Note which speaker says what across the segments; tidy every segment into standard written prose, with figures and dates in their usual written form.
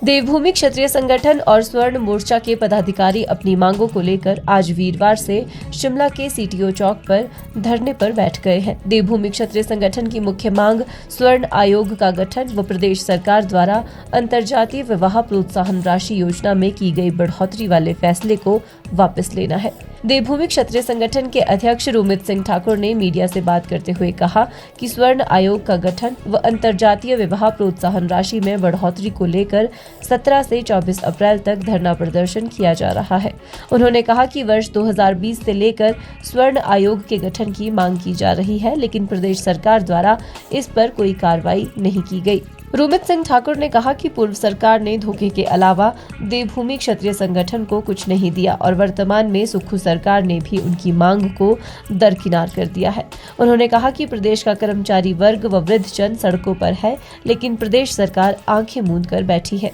Speaker 1: देवभूमि क्षत्रिय संगठन और स्वर्ण मोर्चा के पदाधिकारी अपनी मांगों को लेकर आज वीरवार से शिमला के सीटीओ चौक पर धरने पर बैठ गए हैं। देवभूमि क्षत्रिय संगठन की मुख्य मांग स्वर्ण आयोग का गठन व प्रदेश सरकार द्वारा अंतर्जातीय विवाह प्रोत्साहन राशि योजना में की गई बढ़ोतरी वाले फैसले को वापस लेना है। देवभूमि क्षत्रिय संगठन के अध्यक्ष रुमित सिंह ठाकुर ने मीडिया से बात करते हुए कहा कि स्वर्ण आयोग का गठन व अंतर्जातीय विवाह प्रोत्साहन राशि में बढ़ोतरी को लेकर 17 से 24 अप्रैल तक धरना प्रदर्शन किया जा रहा है। उन्होंने कहा कि वर्ष 2020 से लेकर स्वर्ण आयोग के गठन की मांग की जा रही है, लेकिन प्रदेश सरकार द्वारा इस पर कोई कार्रवाई नहीं की गई। रुमित सिंह ठाकुर ने कहा कि पूर्व सरकार ने धोखे के अलावा देवभूमि क्षत्रिय संगठन को कुछ नहीं दिया और वर्तमान में सुक्खू सरकार ने भी उनकी मांग को दरकिनार कर दिया है। उन्होंने कहा कि प्रदेश का कर्मचारी वर्ग व वृद्धजन सड़कों पर है, लेकिन प्रदेश सरकार आंखें मूंद कर बैठी है।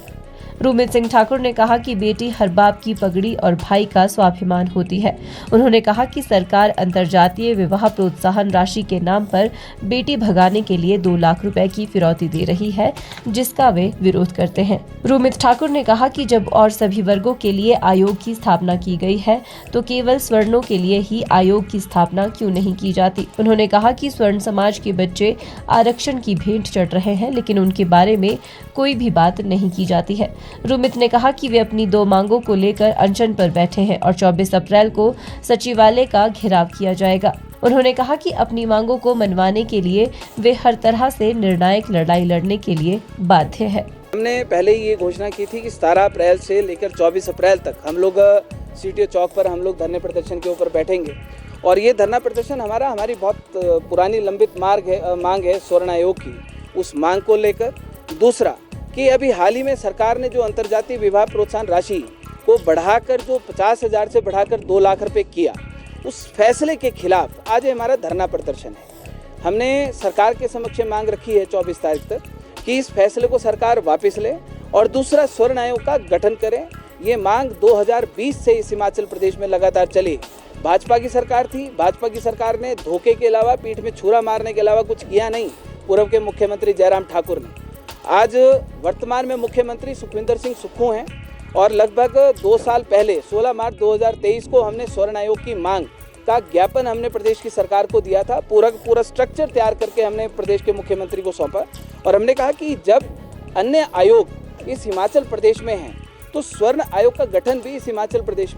Speaker 1: रुमित सिंह ठाकुर ने कहा कि बेटी हर बाप की पगड़ी और भाई का स्वाभिमान होती है। उन्होंने कहा कि सरकार अंतर्जातीय विवाह प्रोत्साहन राशि के नाम पर बेटी भगाने के लिए 2 लाख रुपए की फिरौती दे रही है, जिसका वे विरोध करते हैं। रुमित ठाकुर ने कहा कि जब और सभी वर्गों के लिए आयोग की स्थापना की गई है, तो केवल स्वर्णों के लिए ही आयोग की स्थापना क्यों नहीं की जाती। उन्होंने कहा कि स्वर्ण समाज के बच्चे आरक्षण की भेंट चढ़ रहे हैं, लेकिन उनके बारे में कोई भी बात नहीं की जाती है। रुमित ने कहा कि वे अपनी 2 मांगों को लेकर अनशन पर बैठे हैं और 24 अप्रैल को सचिवालय का घेराव किया जाएगा। उन्होंने कहा कि अपनी मांगों को मनवाने के लिए वे हर तरह से निर्णायक लड़ाई लड़ने के लिए बाध्य है।
Speaker 2: हमने पहले ही ये घोषणा की थी कि 17 अप्रैल से लेकर 24 अप्रैल तक हम लोग सीटीओ चौक पर हम लोग धरने प्रदर्शन के ऊपर बैठेंगे और ये धरना प्रदर्शन हमारी बहुत पुरानी लंबित मांग है स्वर्ण आयोग की, उस मांग को लेकर। दूसरा कि अभी हाल ही में सरकार ने जो अंतर्जातीय विवाह प्रोत्साहन राशि को बढ़ाकर जो 50,000 से बढ़ाकर 2 लाख रुपए किया, उस फैसले के खिलाफ आज हमारा धरना प्रदर्शन है। हमने सरकार के समक्ष मांग रखी है 24 तारीख तक कि इस फैसले को सरकार वापस ले और दूसरा स्वर्ण आयोग का गठन करें। ये मांग 2020 से इस हिमाचल प्रदेश में लगातार चली। भाजपा की सरकार थी, भाजपा की सरकार ने धोखे के अलावा, पीठ में छुरा मारने के अलावा कुछ किया नहीं। पूर्व के मुख्यमंत्री जयराम ठाकुर ने, आज वर्तमान में मुख्यमंत्री सुखविंदर सिंह सुक्खू हैं और लगभग 2 साल पहले 16 मार्च 2023 को हमने स्वर्ण आयोग की मांग का ज्ञापन हमने प्रदेश की सरकार को दिया था। पूरा स्ट्रक्चर तैयार करके हमने प्रदेश के मुख्यमंत्री को सौंपा और हमने कहा कि जब अन्य आयोग इस हिमाचल प्रदेश में हैं, तो स्वर्ण आयोग का गठन भी इस हिमाचल प्रदेश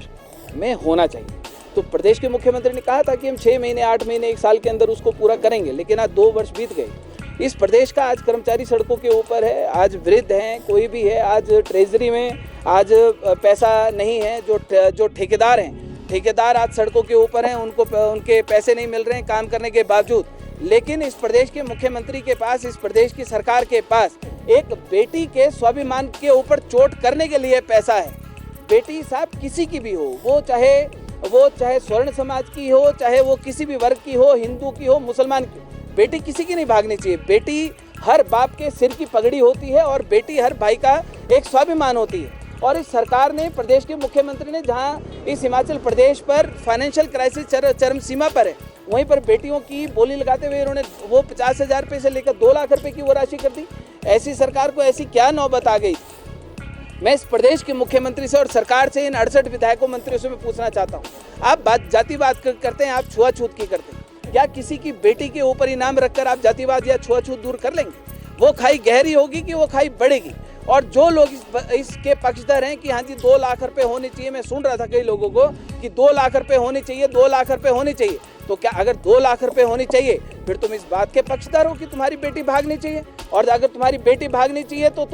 Speaker 2: में होना चाहिए। तो प्रदेश के मुख्यमंत्री ने कहा था कि हम 6 महीने, 8 महीने, 1 साल के अंदर उसको पूरा करेंगे, लेकिन आज 2 वर्ष बीत गए। इस प्रदेश का आज कर्मचारी सड़कों के ऊपर है, आज वृद्ध हैं, कोई भी है, आज ट्रेजरी में आज पैसा नहीं है, जो ठेकेदार हैं, ठेकेदार आज सड़कों के ऊपर हैं, उनके पैसे नहीं मिल रहे हैं काम करने के बावजूद। लेकिन इस प्रदेश के मुख्यमंत्री के पास, इस प्रदेश की सरकार के पास एक बेटी के स्वाभिमान के ऊपर चोट करने के लिए पैसा है। बेटी साहब किसी की भी हो, वो चाहे स्वर्ण समाज की हो, चाहे वो किसी भी वर्ग की हो, हिंदू की हो, मुसलमान की हो, बेटी किसी की नहीं भागनी चाहिए। बेटी हर बाप के सिर की पगड़ी होती है और बेटी हर भाई का एक स्वाभिमान होती है। और इस सरकार ने, प्रदेश के मुख्यमंत्री ने, जहां इस हिमाचल प्रदेश पर फाइनेंशियल क्राइसिस चरम सीमा पर है, वहीं पर बेटियों की बोली लगाते हुए उन्होंने वो 50,000 रुपये से लेकर 2 लाख रुपए की वो राशि कर दी। ऐसी सरकार को ऐसी क्या नौबत आ गई? मैं इस प्रदेश के मुख्यमंत्री से और सरकार से, इन 68 विधायकों मंत्रियों से मैं पूछना चाहता हूँ, आप जातिवाद करते हैं, आप छुआछूत की करते हैं। क्या किसी की बेटी के ऊपर इनाम रखकर आप जातिवाद या छुआछूत दूर कर लेंगे? वो खाई गहरी होगी कि वो खाई बढ़ेगी। और जो लोग इसके पक्षधर हैं कि हाँ जी 2 लाख रुपए होने चाहिए, मैं सुन रहा था कई लोगों को कि 2 लाख रुपए होने चाहिए, 2 लाख रुपए होने चाहिए, तो क्या अगर 2 लाख रुपए होने चाहिए फिर तुम इस बात के पक्षधर हो कि तुम्हारी बेटी भागनी चाहिए? और अगर तुम्हारी बेटी भागनी चाहिए तो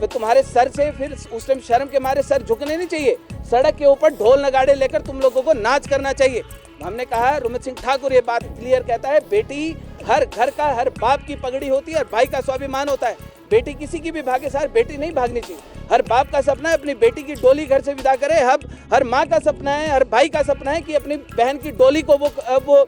Speaker 2: तुम्हारे सर से फिर उस टाइम शर्म के मारे सर झुकने नहीं चाहिए, सड़क के ऊपर ढोल नगाड़े लेकर तुम लोगों को नाच करना चाहिए। हमने कहा, रुमित सिंह ठाकुर ये बात क्लियर कहता है, बेटी हर घर का, हर बाप की पगड़ी होती है, हर भाई का स्वाभिमान होता है। बेटी किसी की भी भागे सार, बेटी नहीं भागनी चाहिए। हर बाप का सपना है अपनी बेटी की डोली घर से विदा करे, हर माँ का सपना है, हर भाई का सपना है कि अपनी बहन की डोली को वो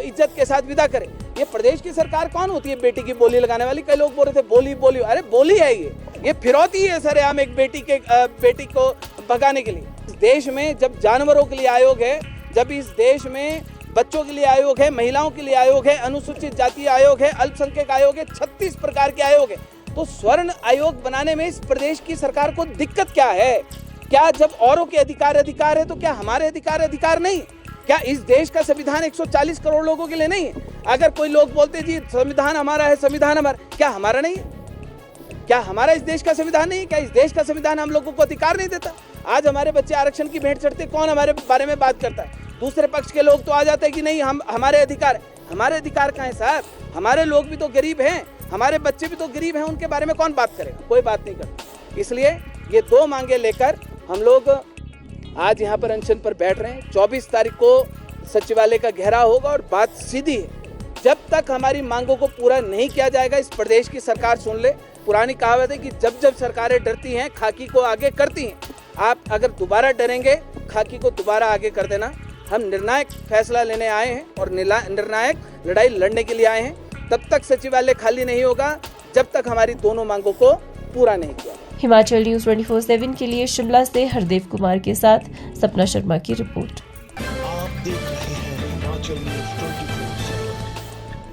Speaker 2: इज्जत के साथ विदा करे। ये प्रदेश की सरकार कौन होती है बेटी की बोली लगाने वाली? कई लोग बोल रहे थे बोली, अरे बोली है ये फिरौती है सरेआम एक बेटी को भगाने के लिए। इस देश में जब जानवरों के लिए आयोग है, जब इस देश में बच्चों के लिए आयोग है, महिलाओं के लिए आयोग है, अनुसूचित जाति आयोग है, अल्पसंख्यक आयोग है, 36 प्रकार के आयोग है, तो स्वर्ण आयोग बनाने में इस प्रदेश की सरकार को दिक्कत क्या है? क्या जब औरों के अधिकार है तो क्या हमारे अधिकार नहीं? क्या इस देश का संविधान 140 करोड़ लोगों के लिए नहीं है? अगर कोई लोग बोलते जी संविधान हमारा है, संविधान हमारा, क्या हमारा नहीं है? क्या हमारा इस देश का संविधान नहीं है? क्या इस देश का संविधान हम लोगों को अधिकार नहीं देता? आज हमारे बच्चे आरक्षण की भेंट चढ़ते, कौन हमारे बारे में बात करता है? दूसरे पक्ष के लोग तो आ जाते हैं कि नहीं हमारे अधिकार कहाँ है साहब? हमारे लोग भी तो गरीब हैं, हमारे बच्चे भी तो गरीब हैं, उनके बारे में कौन बात करेगा? कोई बात नहीं करता। इसलिए ये दो मांगे लेकर हम लोग आज यहाँ पर अनशन पर बैठ रहे हैं। 24 तारीख को सचिवालय का घेराव होगा और बात सीधी है, जब तक हमारी मांगों को पूरा नहीं किया जाएगा, इस प्रदेश की सरकार सुन ले, पुरानी कहावत है कि जब जब सरकारें डरती हैं खाकी को आगे करती हैं। आप अगर दोबारा डरेंगे, खाकी को दोबारा आगे कर देना। हम निर्णायक फैसला लेने आए हैं और निर्णायक लड़ाई लड़ने के लिए आए हैं। तब तक सचिवालय खाली नहीं होगा जब तक हमारी दोनों मांगों को पूरा नहीं किया।
Speaker 1: हिमाचल न्यूज 24/7 के लिए शिमला से हरदेव कुमार के साथ सपना शर्मा की रिपोर्ट।
Speaker 3: आप देख रहे हैं हिमाचल न्यूज 24/7।